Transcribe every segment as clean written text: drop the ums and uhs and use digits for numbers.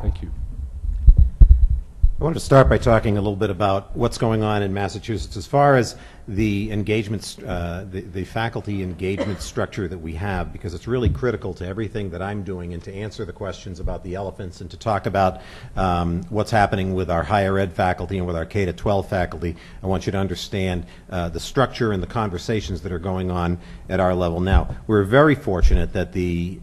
Thank you. I wanted to start by talking a little bit about what's going on in Massachusetts as far as the engagements, the faculty engagement structure that we have, because it's really critical to everything that I'm doing and to answer the questions about the elephants and to talk about what's happening with our higher ed faculty and with our K-12 faculty. I want you to understand the structure and the conversations that are going on at our level now. We're very fortunate that the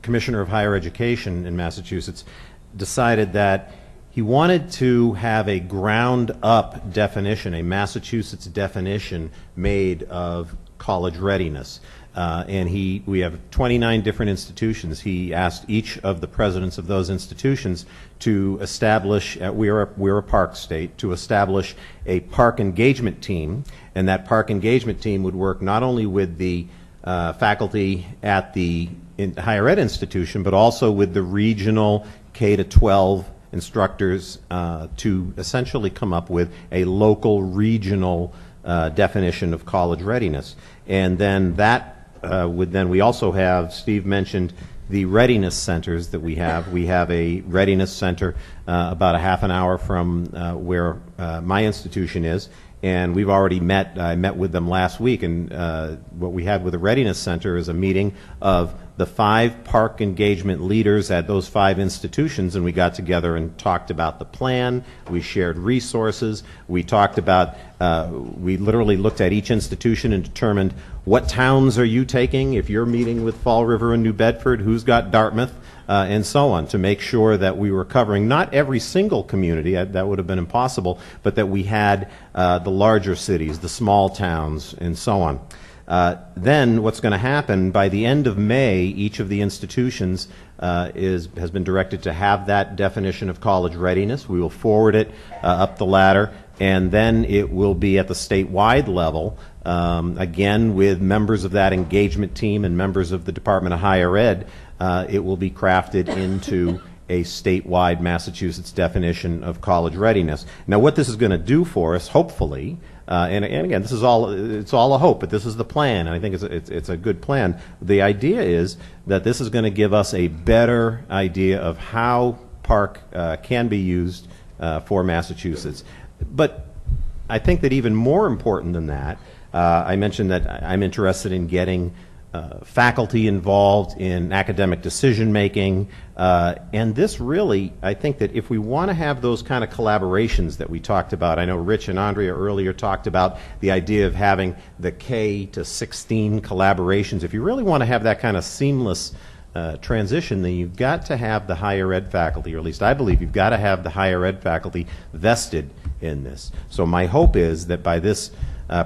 Commissioner of Higher Education in Massachusetts decided that he wanted to have a ground-up definition, a Massachusetts definition made of college readiness. And we have 29 different institutions. He asked each of the presidents of those institutions to establish, we're a PARCC state, to establish a PARCC engagement team, and that PARCC engagement team would work not only with the faculty at the higher ed institution, but also with the regional K-12 instructors to essentially come up with a local regional definition of college readiness. And then that we also have, Steve mentioned the readiness centers that we have. We have a readiness center about a half an hour from where my institution is, and we've already met. I met with them last week, and what we had with the Readiness Center is a meeting of the 5 PARCC engagement leaders at those 5 institutions, and we got together and talked about the plan. We shared resources. We talked about, we literally looked at each institution and determined what towns are you taking. If you're meeting with Fall River and New Bedford, who's got Dartmouth? And so on, to make sure that we were covering not every single community, that would have been impossible, but that we had the larger cities, the small towns, and so on. Then what's going to happen, by the end of May, each of the institutions has been directed to have that definition of college readiness. We will forward it up the ladder, and then it will be at the statewide level, again with members of that engagement team and members of the Department of Higher Ed. It will be crafted into a statewide Massachusetts definition of college readiness. Now, what this is going to do for us, hopefully, and again, it's all a hope, but this is the plan, and I think it's a good plan. The idea is that this is going to give us a better idea of how PARCC can be used for Massachusetts. But I think that even more important than that, I mentioned that I'm interested in getting faculty involved in academic decision making, and this really, I think that if we want to have those kind of collaborations that we talked about, I know Rich and Andrea earlier talked about the idea of having the K-16 collaborations. If you really want to have that kind of seamless transition, then you've got to have the higher ed faculty, or at least I believe you've got to have the higher ed faculty vested in this. So my hope is that by this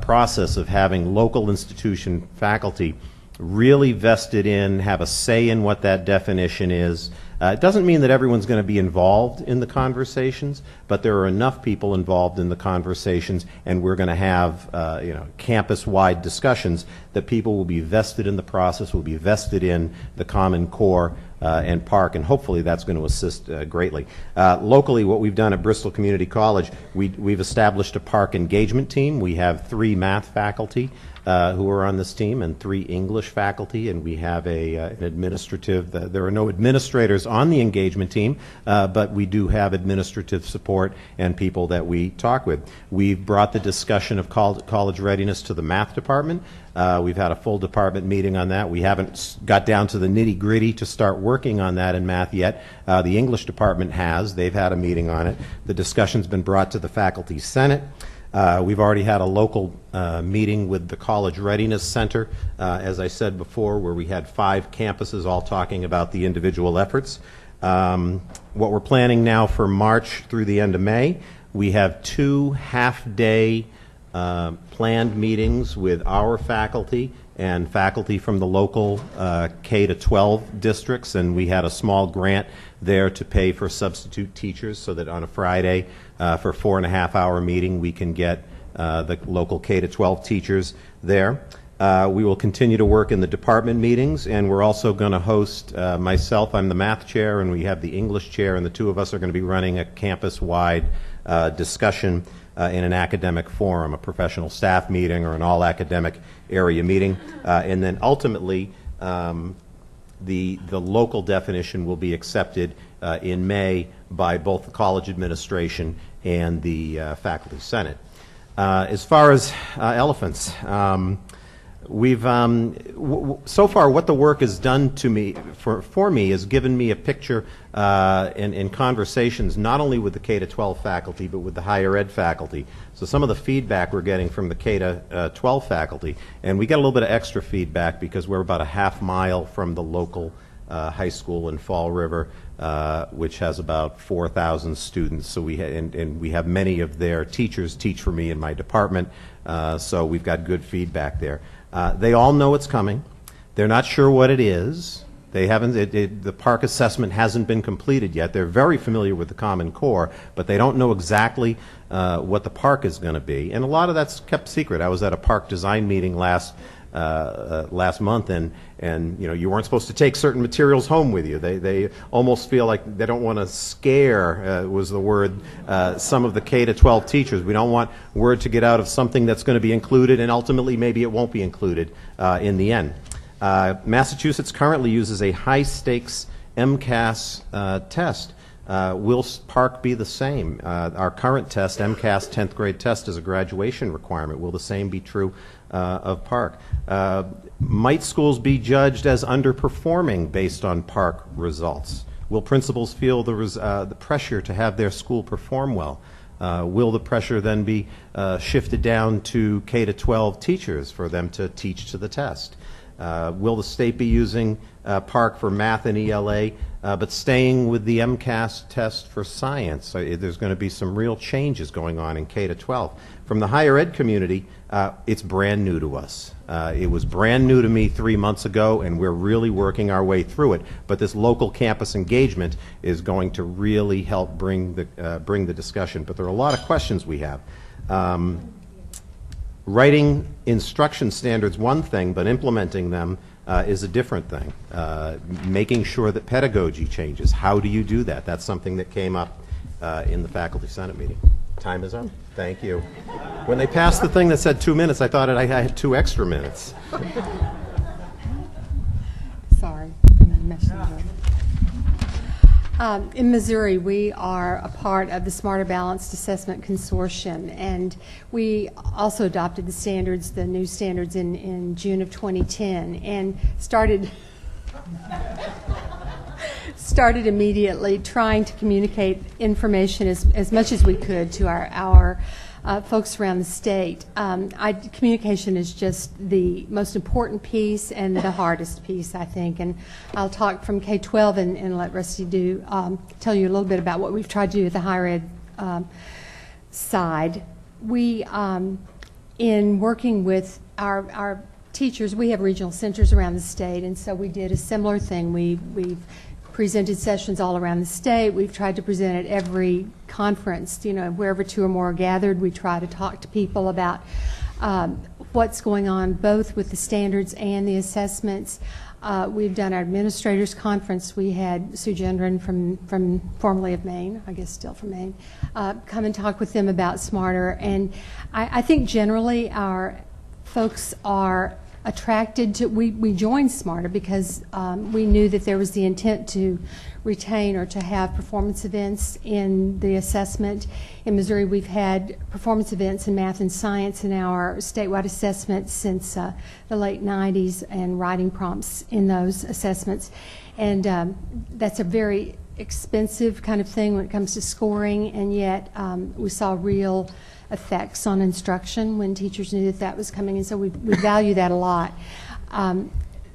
process of having local institution faculty really vested in, have a say in what that definition is. It doesn't mean that everyone's going to be involved in the conversations, but there are enough people involved in the conversations, and we're going to have campus-wide discussions that people will be vested in the process, will be vested in the Common Core and PARCC, and hopefully that's going to assist greatly. Locally, what we've done at Bristol Community College, we've established a PARCC engagement team. We have 3 math faculty who are on this team and 3 English faculty, and we have an administrative, there are no administrators on the engagement team, but we do have administrative support and people that we talk with. We've brought the discussion of college readiness to the math department. We've had a full department meeting on that. We haven't got down to the nitty-gritty to start working on that in math yet. The English department has. They've had a meeting on it. The discussion's been brought to the Faculty Senate. We've already had a local meeting with the College Readiness Center, as I said before, where we had 5 campuses all talking about the individual efforts. What we're planning now for March through the end of May, we have 2 half-day planned meetings with our faculty and faculty from the local K-12 districts, and we had a small grant there to pay for substitute teachers so that on a Friday for a 4.5-hour meeting we can get the local K-12 teachers there. We will continue to work in the department meetings, and we're also going to host, myself, I'm the math chair, and we have the English chair, and the 2 of us are going to be running a campus-wide discussion in an academic forum, a professional staff meeting or an all-academic area meeting. And then ultimately, the local definition will be accepted in May by both the college administration and the faculty senate. As far as elephants, we've so far what the work has done to me for me has given me a picture in conversations not only with the K-12 faculty but with the higher ed faculty. So some of the feedback we're getting from the K-12 faculty, and we get a little bit of extra feedback because we're about a half mile from the local high school in Fall River, which has about 4,000 students. So and we have many of their teachers teach for me in my department, so we've got good feedback there. They all know it's coming. They're not sure what it is. They haven't. The PARCC assessment hasn't been completed yet. They're very familiar with the Common Core, but they don't know exactly what the PARCC is going to be. And a lot of that's kept secret. I was at a PARCC design meeting last month, and you weren't supposed to take certain materials home with you. They almost feel like they don't want to scare, was the word, some of the K-12 teachers. We don't want word to get out of something that's going to be included, and ultimately maybe it won't be included in the end. Massachusetts currently uses a high-stakes MCAS test. Will PARCC be the same? Our current test, MCAS 10th grade test, is a graduation requirement. Will the same be true of PARCC? Might schools be judged as underperforming based on PARCC results? Will principals feel the pressure to have their school perform well? Will the pressure then be shifted down to K-12 teachers for them to teach to the test? Will the state be using PARCC for math and ELA, but staying with the MCAS test for science? So there's going to be some real changes going on in K-12. From the higher ed community, it's brand new to us. It was brand new to me 3 months ago, and we're really working our way through it. But this local campus engagement is going to really help bring the discussion. But there are a lot of questions we have. Writing instruction standards one thing, but implementing them is a different thing. Making sure that pedagogy changes. How do you do that? That's something that came up in the faculty senate meeting. Time is up. Thank you. When they passed the thing that said 2 minutes, I thought I had 2 extra minutes. Sorry. In Missouri, we are a part of the Smarter Balanced Assessment Consortium, and we also adopted the standards, the new standards, in June of 2010, and started immediately trying to communicate information as much as we could to our folks around the state. Communication is just the most important piece and the hardest piece, I think. And I'll talk from K-12 and let Rusty tell you a little bit about what we've tried to do at the higher ed side. We, in working with our teachers, we have regional centers around the state, and so we did a similar thing. We've presented sessions all around the state. We've tried to present at every conference, wherever 2 or more are gathered. We try to talk to people about what's going on both with the standards and the assessments. We've done our administrators conference. We had Sue Gendron from formerly of Maine, I guess still from Maine, come and talk with them about Smarter. And I think generally our folks are attracted to, we joined Smarter because we knew that there was the intent to retain or to have performance events in the assessment. In Missouri, we've had performance events in math and science in our statewide assessments since the late 90s, and writing prompts in those assessments. And that's a very expensive kind of thing when it comes to scoring, and yet we saw real effects on instruction when teachers knew that was coming, and so we value that a lot.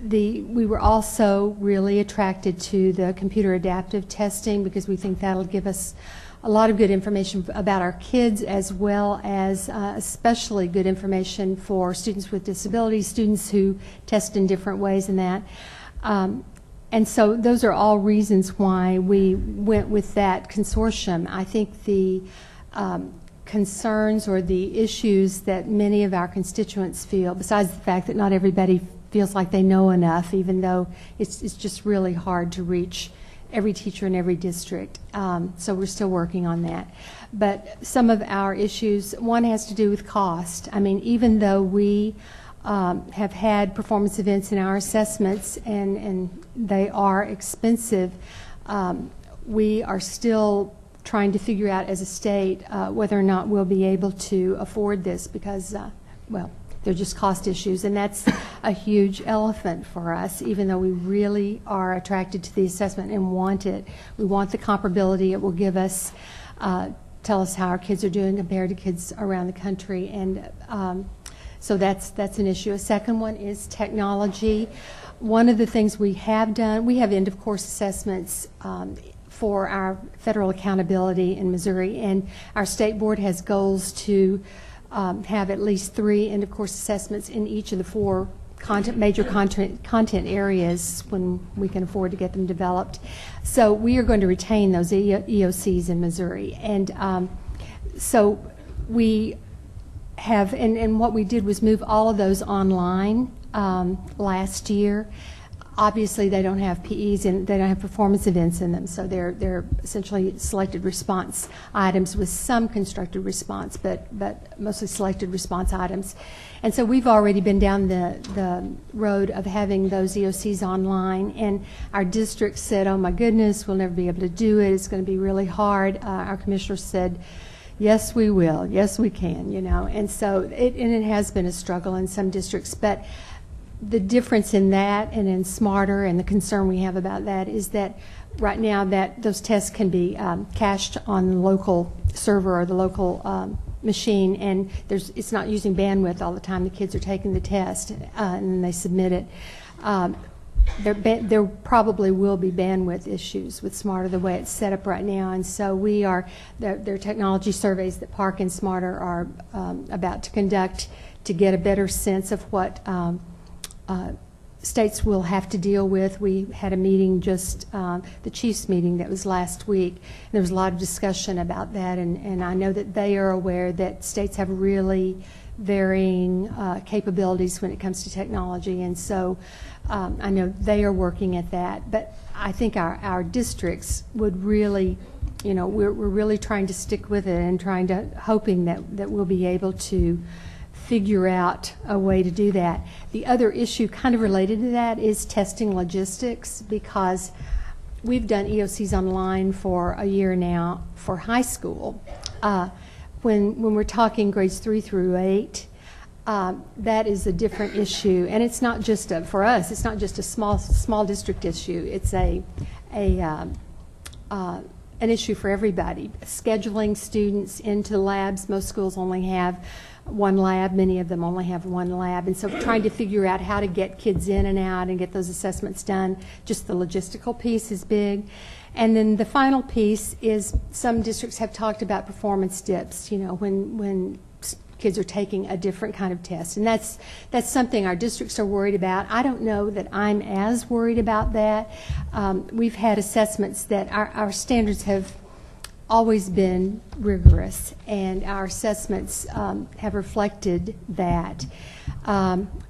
We were also really attracted to the computer adaptive testing because we think that'll give us a lot of good information about our kids, as well as especially good information for students with disabilities, students who test in different ways in that. And so those are all reasons why we went with that consortium. I think the concerns or the issues that many of our constituents feel, besides the fact that not everybody feels like they know enough, even though it's just really hard to reach every teacher in every district. So we're still working on that. But some of our issues, one has to do with cost. I mean, even though we have had performance events in our assessments, and they are expensive. We are still trying to figure out as a state whether or not we'll be able to afford this because, well, they're just cost issues, and that's a huge elephant for us, even though we really are attracted to the assessment and want it. We want the comparability it will give us, tell us how our kids are doing compared to kids around the country, and so that's an issue. A second one is technology. One of the things we have done, we have end-of-course assessments for our federal accountability in Missouri, and our state board has goals to have at least 3 end-of-course assessments in each of the 4 major content areas when we can afford to get them developed. So we are going to retain those EOCs in Missouri, and so we have, and what we did was move all of those online last year. Obviously, they don't have PEs and they don't have performance events in them, so they're essentially selected response items with some constructed response, but mostly selected response items. And so we've already been down the road of having those EOCs online, and our district said, oh my goodness, we'll never be able to do it, it's going to be really hard. Our commissioner said, yes we will, yes we can, you know, and so it has been a struggle in some districts, but the difference in that and in Smarter, and the concern we have about that, is that right now that those tests can be cached on the local server or the local machine, and it's not using bandwidth all the time the kids are taking the test, and they submit it. There probably will be bandwidth issues with Smarter the way it's set up right now, and so there are technology surveys that PARCC and Smarter are about to conduct to get a better sense of what states will have to deal with. We had a meeting just, the chiefs meeting that was last week, and there was a lot of discussion about that, and I know that they are aware that states have really varying capabilities when it comes to technology, and so I know they are working at that, but I think our districts would really, you know, we're really trying to stick with it and hoping that we'll be able to figure out a way to do that. The other issue kind of related to that is testing logistics, because we've done EOCs online for a year now for high school. When we're talking grades 3 through 8, that is a different issue, and it's not just for us. It's not just a small district issue. It's an issue for everybody. Scheduling students into labs. Most schools only have 1 lab. Many of them only have 1 lab, and so trying to figure out how to get kids in and out and get those assessments done. Just the logistical piece is big. And then the final piece is some districts have talked about performance dips, you know, when kids are taking a different kind of test. And that's something our districts are worried about. I don't know that I'm as worried about that. We've had assessments that our standards have always been rigorous, and our assessments have reflected that.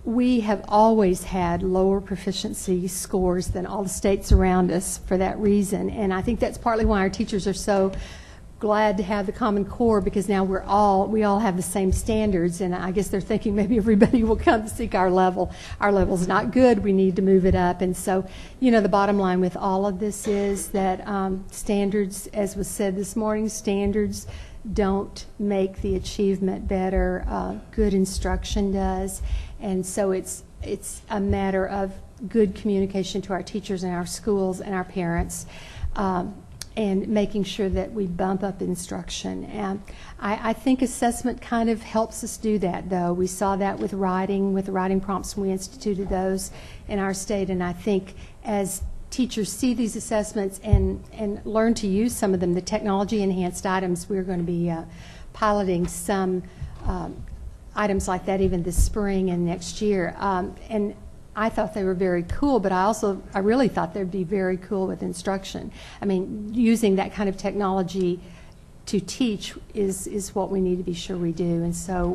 We have always had lower proficiency scores than all the states around us for that reason, and I think that's partly why our teachers are so glad to have the Common Core, because now we all have the same standards, and I guess they're thinking maybe everybody will come to seek our level. Our level's not good, we need to move it up. And so, you know, the bottom line with all of this is that standards, as was said this morning, standards don't make the achievement better. Good instruction does. And so it's a matter of good communication to our teachers and our schools and our parents, and making sure that we bump up instruction. And I think assessment kind of helps us do that, though. We saw that with the writing prompts when we instituted those in our state, and I think as teachers see these assessments and learn to use some of them, the technology-enhanced items, we're going to be piloting some items like that even this spring and next year. And I thought they were very cool, but I really thought they'd be very cool with instruction. I mean, using that kind of technology to teach is what we need to be sure we do, and so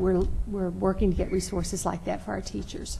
we're working to get resources like that for our teachers.